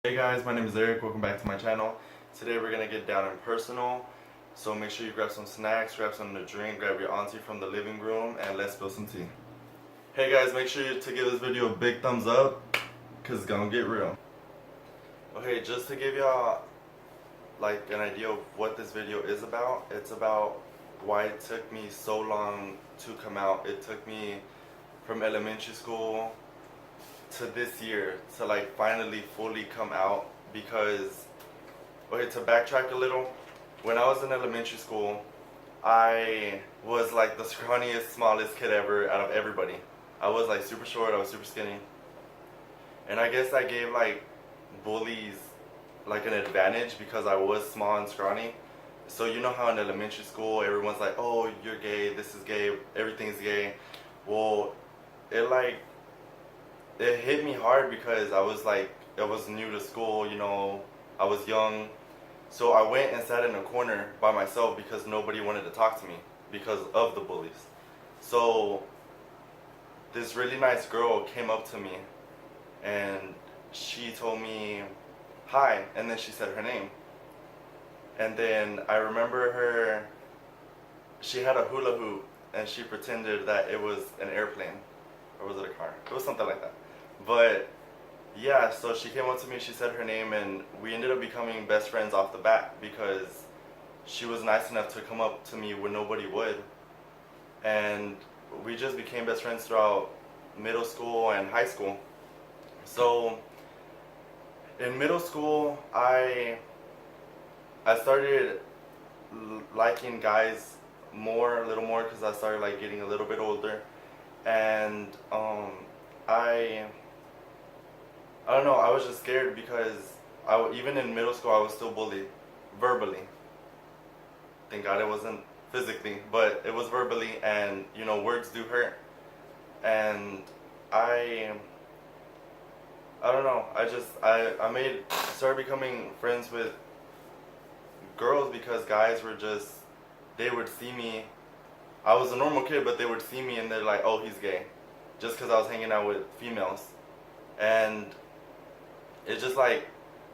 Hey guys, my name is Eric. Welcome back to my channel. Today we're gonna get down and personal. So make sure you grab some snacks, grab something to drink, grab your auntie from the living room, and let's spill some tea. Hey guys, make sure to give this video a big thumbs up, cause it's gonna get real. Okay, just to give y'all like an idea of what this video is about, it's about why it took me so long to come out. It took me from elementary school to this year to like finally fully come out because, okay, to backtrack a little, when I was in elementary school, I was like the scrawniest, smallest kid ever out of everybody. I was like super short, I was super skinny. And I guess I gave like bullies like an advantage because I was small and scrawny. So you know how in elementary school everyone's like, oh, you're gay, this is gay, everything's gay. Well, it hit me hard because I was new to school, I was young. So I went and sat in a corner by myself because nobody wanted to talk to me because of the bullies. So this really nice girl came up to me and she told me hi, and then she said her name. And then I remember she had a hula hoop and she pretended that it was an airplane, or was it a car? It was something like that. But yeah, so she came up to me, she said her name, and we ended up becoming best friends off the bat because she was nice enough to come up to me when nobody would. And we just became best friends throughout middle school and high school. So in middle school, I started liking guys a little more because I started like getting a little bit older. And I don't know, I was just scared because even in middle school I was still bullied verbally. Thank God it wasn't physically, but it was verbally, and words do hurt. And I don't know, I started becoming friends with girls because guys were just, they would see me, I was a normal kid, but they would see me and they're like, oh, he's gay, just because I was hanging out with females. And it just like,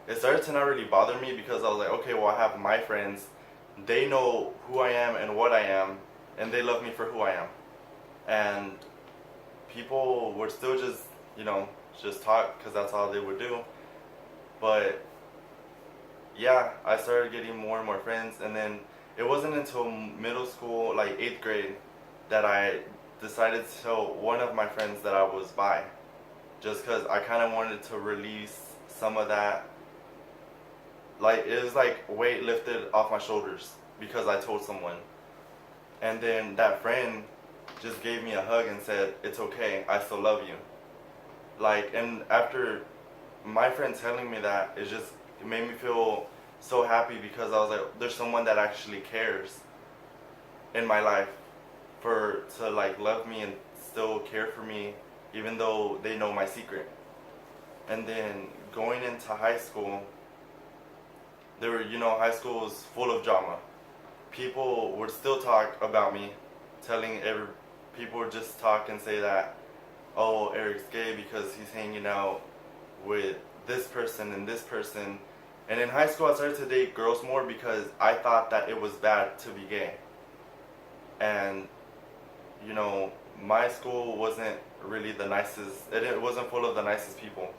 it started to not really bother me because I was like, okay, well, I have my friends, they know who I am and what I am, and they love me for who I am. And people would still just talk because that's all they would do. But yeah, I started getting more and more friends, and then it wasn't until middle school, like 8th grade, that I decided to tell one of my friends that I was bi, just because I kind of wanted to release some of that, like it was like weight lifted off my shoulders because I told someone. And then that friend just gave me a hug and said, it's okay, I still love you. Like, and after my friend telling me that, it made me feel so happy because I was like, there's someone that actually cares in my life to like love me and still care for me even though they know my secret. And then going into high school, high school was full of drama. People would still talk about me, people would just talk and say that, oh, Eric's gay because he's hanging out with this person and this person. And in high school I started to date girls more because I thought that it was bad to be gay. And my school wasn't really the nicest, it wasn't full of the nicest people.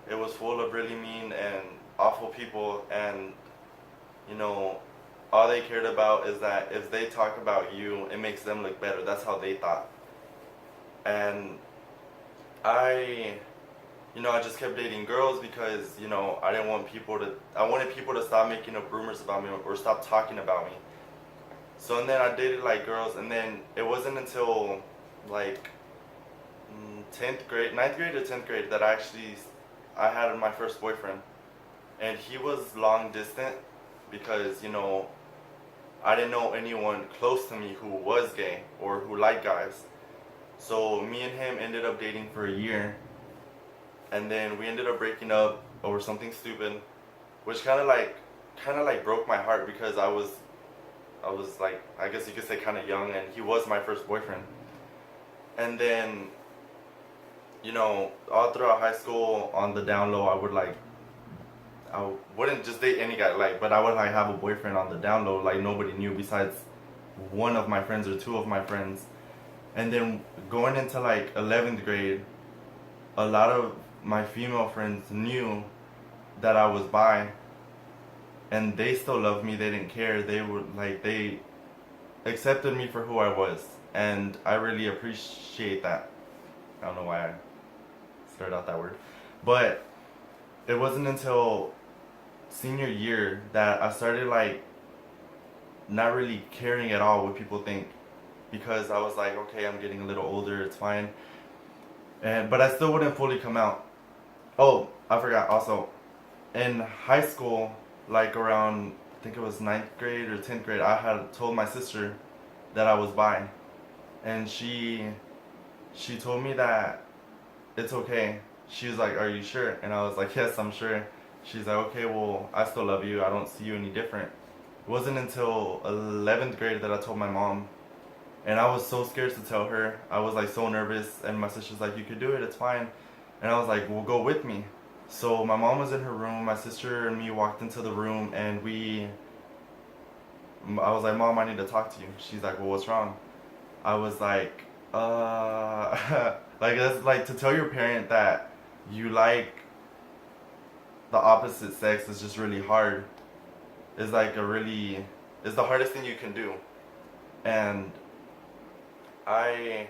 It was full of really mean and awful people, and all they cared about is that if they talk about you, it makes them look better. That's how they thought. And I just kept dating girls because, I wanted people to stop making up rumors about me or stop talking about me. So and then I dated like girls, and then it wasn't until like 10th grade, 9th grade or 10th grade that I had my first boyfriend. And he was long distance because, I didn't know anyone close to me who was gay or who liked guys. So me and him ended up dating for a year, and then we ended up breaking up over something stupid, which kind of like broke my heart because I was like, I guess you could say kind of young, and he was my first boyfriend. And then all throughout high school, on the down low, I would like I wouldn't just date any guy, like, but I would like have a boyfriend on the down low, like nobody knew besides one of my friends or two of my friends. And then going into like 11th grade, a lot of my female friends knew that I was bi, and they still loved me. They didn't care. They were like, they accepted me for who I was, and I really appreciate that. I don't know why I started out that word, but it wasn't until senior year that I started like not really caring at all what people think, because I was like, okay, I'm getting a little older, it's fine. And but I still wouldn't fully come out. Oh, I forgot also. In high school, like around I think it was ninth grade or 10th grade, I had told my sister that I was bi, and she told me that it's okay. She was like, "Are you sure?" And I was like, "Yes, I'm sure." She's like, "Okay, well, I still love you. I don't see you any different." It wasn't until 11th grade that I told my mom, and I was so scared to tell her. I was like so nervous, and my sister's like, "You could do it. It's fine." And I was like, "Well, go with me." So my mom was in her room. My sister and me walked into the room, and I was like, "Mom, I need to talk to you." She's like, "Well, what's wrong?" I was like, like that's like to tell your parent that you like the opposite sex is just really hard. It's like it's the hardest thing you can do. And I,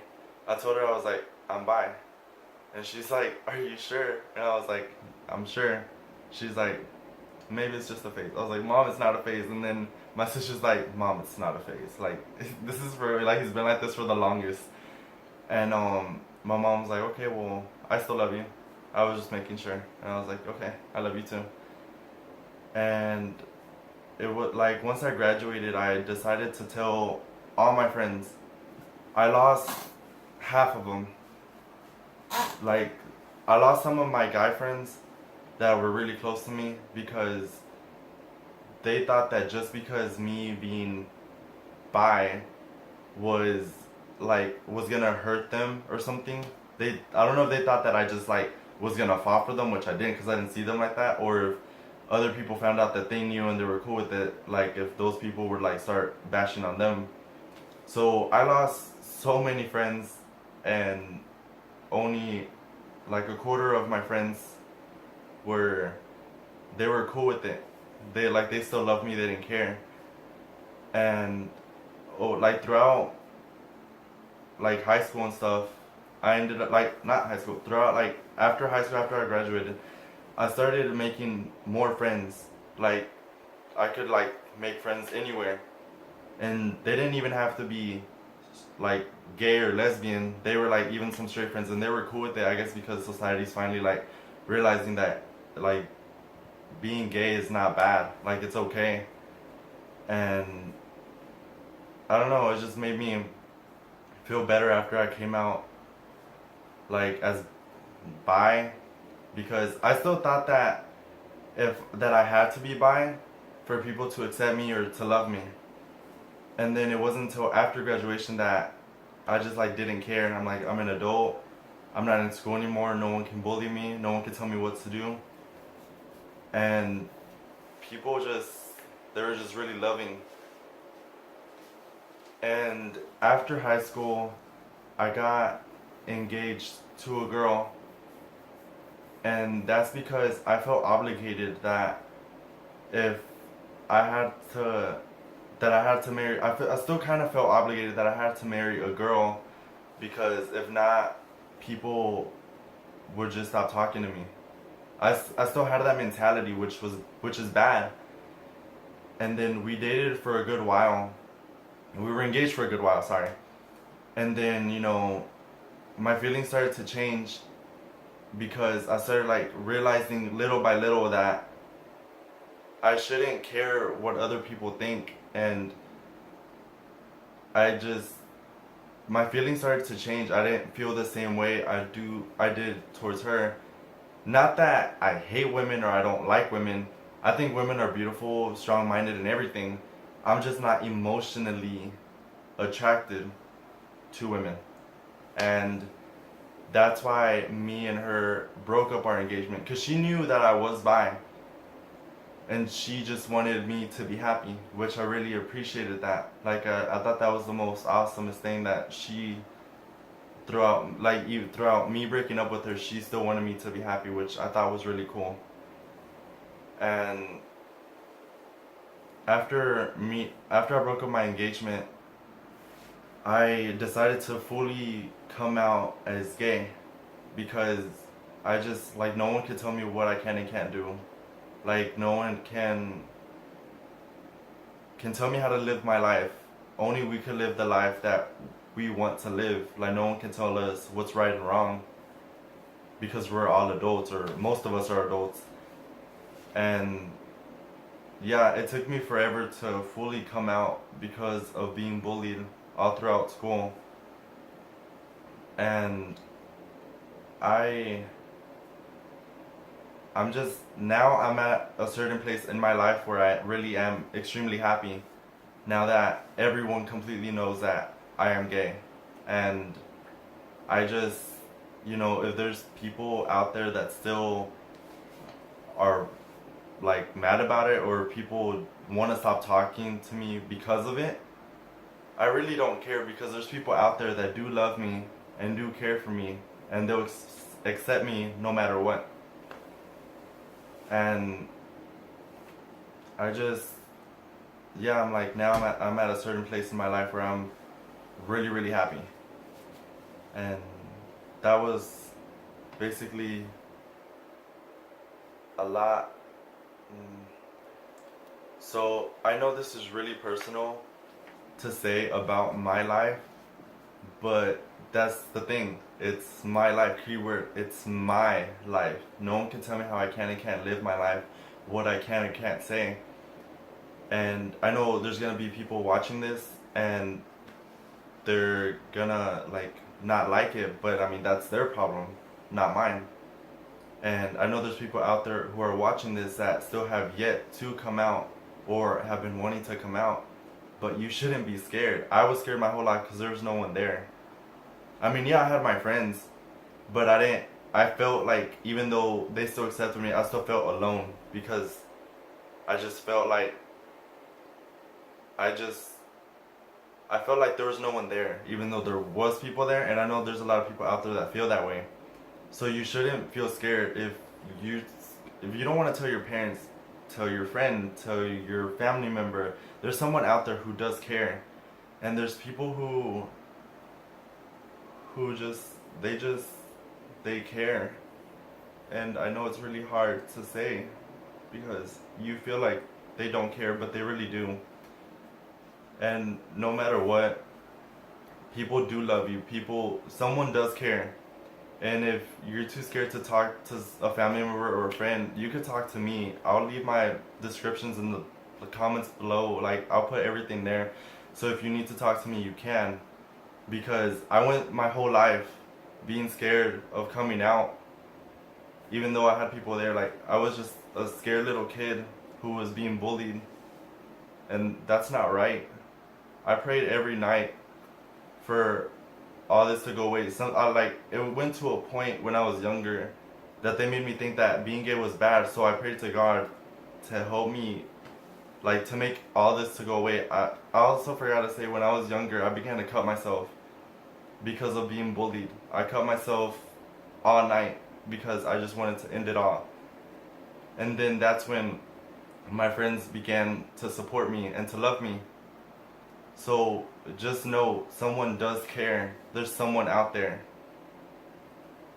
I told her, I was like, "I'm bi," and she's like, "Are you sure?" And I was like, "I'm sure." She's like, "Maybe it's just a phase." I was like, "Mom, it's not a phase." And then my sister's like, "Mom, it's not a phase. Like this is for like he's been like this for the longest." And my mom's like, "Okay, well, I still love you. I was just making sure." And I was like, "Okay, I love you too." And it was like once I graduated, I decided to tell all my friends. I lost half of them. Like I lost some of my guy friends that were really close to me because they thought that just because me being bi was was gonna hurt them or something. I don't know if they thought that I just like was gonna fall for them, which I didn't because I didn't see them like that, or if other people found out that they knew and they were cool with it, like if those people would like start bashing on them. So I lost so many friends, and only like a quarter of my friends were they were cool with it. They still loved me. They didn't care. And like throughout like high school and stuff, I ended up like not high school. Throughout like after high school, after I graduated, I started making more friends. Like I could like make friends anywhere, and they didn't even have to be like gay or lesbian. They were like even some straight friends, and they were cool with it. I guess because society's finally like realizing that like being gay is not bad. Like it's okay, and I don't know. It just made me feel better after I came out like as bi, because I still thought that if that I had to be bi for people to accept me or to love me. And then it wasn't until after graduation that I just like didn't care, and I'm like, I'm an adult. I'm not in school anymore. No one can bully me. No one can tell me what to do. And people just they were just really loving. And after high school, I got engaged to a girl, and that's because I felt obligated that if I had to I had to marry. I still kind of felt obligated that I had to marry a girl, because if not, people would just stop talking to me. I still had that mentality, which is bad. And then we dated for a good while. We were engaged for a good while, sorry. And then my feelings started to change, because I started like realizing little by little that I shouldn't care what other people think, and I just my feelings started to change. I didn't feel the same way I did towards her. Not that I hate women or I don't like women. I think women are beautiful, strong-minded, and everything. I'm just not emotionally attracted to women, and that's why me and her broke up our engagement, because she knew that I was bi. and she just wanted me to be happy, which I really appreciated that. Like I thought that was the most awesomest thing that she throughout, like even throughout me breaking up with her, she still wanted me to be happy, which I thought was really cool. And after I broke up my engagement, I decided to fully come out as gay because I just, like, no one can tell me what I can and can't do. Like, no one can tell me how to live my life. Only we can live the life that we want to live. Like, no one can tell us what's right and wrong because we're all adults, or most of us are adults. And yeah, it took me forever to fully come out because of being bullied all throughout school. And I I'm just, now I'm at a certain place in my life where I really am extremely happy now that everyone completely knows that I am gay. And I just, if there's people out there that still are like mad about it, or people want to stop talking to me because of it, I really don't care, because there's people out there that do love me and do care for me, and they'll accept me no matter what. And I just, yeah, I'm like, now I'm at a certain place in my life where I'm really, really happy. And that was basically a lot. So I know this is really personal to say about my life, but that's the thing. It's my life, keyword. It's my life. No one can tell me how I can and can't live my life, what I can and can't say. And I know there's gonna be people watching this and they're gonna not like it, but I mean, that's their problem, not mine. And I know there's people out there who are watching this that still have yet to come out or have been wanting to come out, but you shouldn't be scared. I was scared my whole life because there was no one there. I mean, yeah, I had my friends, but I felt like even though they still accepted me, I still felt alone, because I just felt like, I felt like there was no one there, even though there was people there, and I know there's a lot of people out there that feel that way. So you shouldn't feel scared. You if you don't want to tell your parents, tell your friend, tell your family member. There's someone out there who does care, and there's people who they care. And I know it's really hard to say, because you feel like they don't care, but they really do. And no matter what, people do love you. Someone does care. And if you're too scared to talk to a family member or a friend, you could talk to me. I'll leave my descriptions in the comments below. Like, I'll put everything there. So if you need to talk to me, you can. Because I went my whole life being scared of coming out. Even though I had people there, like, I was just a scared little kid who was being bullied. And that's not right. I prayed every night for all this to go away. It went to a point when I was younger that they made me think that being gay was bad. So I prayed to God to help me, like, to make all this to go away. I also forgot to say, when I was younger, I began to cut myself because of being bullied. I cut myself all night because I just wanted to end it all. And then that's when my friends began to support me and to love me. So just know, someone does care. There's someone out there.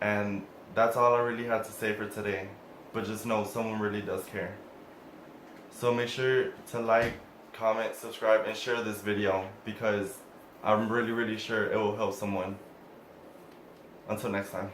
And that's all I really had to say for today. But just know, someone really does care. So make sure to like, comment, subscribe, and share this video, because I'm really, really sure it will help someone. Until next time.